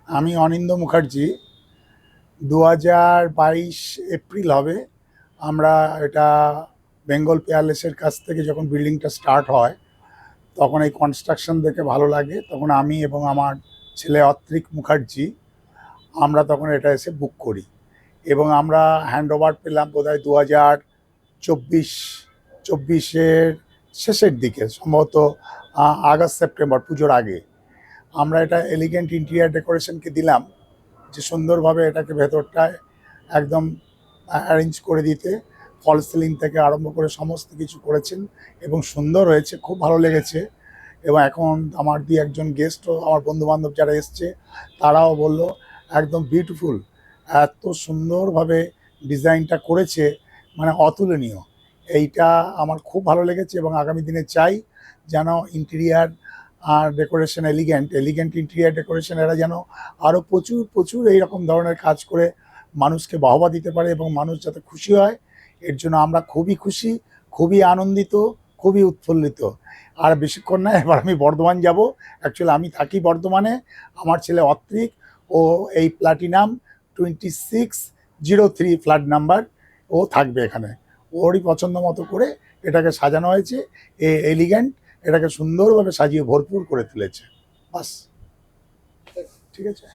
আমি অনিন্দ মুখার্জি। 2022 এপ্রিল হবে। আমরা এটা বেঙ্গল পেয়ারলেসের কাছ থেকে যখন বিল্ডিংটা স্টার্ট হয় তখন এই কনস্ট্রাকশন দেখে ভালো লাগে। তখন আমি এবং আমার ছেলে অত্রিক মুখার্জি আমরা তখন এটা এসে বুক করি এবং আমরা হ্যান্ড ওভার পেলাম বোধহয় 2024-24-এর শেষের দিকে, সম্ভবত আগস্ট সেপ্টেম্বর, পুজোর আগে। আমরা এটা এলিগেন্ট ইন্টেরিয়ার ডেকোরেশনকে দিলাম যে সুন্দরভাবে এটাকে ভেতরটায় একদম অ্যারেঞ্জ করে দিতে। ফল সিলিং থেকে আরম্ভ করে সমস্ত কিছু করেছেন এবং সুন্দর হয়েছে, খুব ভালো লেগেছে। এবং এখন আমার একজন গেস্টও, আমার বন্ধুবান্ধব যারা এসছে তারাও বলল একদম বিউটিফুল, এত সুন্দরভাবে ডিজাইনটা করেছে, মানে অতুলনীয়। এইটা আমার খুব ভালো লেগেছে এবং আগামী দিনে চাই যেন ইন্টেরিয়ার আর ডেকোরেশন, এলিগেন্ট ইন্টেরিয়ার ডেকোরেশন এরা যেন আরও প্রচুর প্রচুর এইরকম ধরনের কাজ করে মানুষকে বাহবা দিতে পারে এবং মানুষ যাতে খুশি হয়। এর জন্য আমরা খুবই খুশি, খুবই আনন্দিত, খুবই উৎফুল্লিত। আর বেশিক্ষণ না, এবার আমি বর্ধমান যাব। অ্যাকচুয়ালি আমি থাকি বর্ধমানে, আমার ছেলে অত্রিক ও এই প্লাটিনাম 2603 ফ্ল্যাট নাম্বার, ও থাকবে এখানে। ওরই পছন্দ মতো করে এটাকে সাজানো হয়েছে। এলিগ্যান্ট, এটাকে সুন্দরভাবে সাজিয়ে ভরপুর করে তুলেছে। বাস, ঠিক আছে।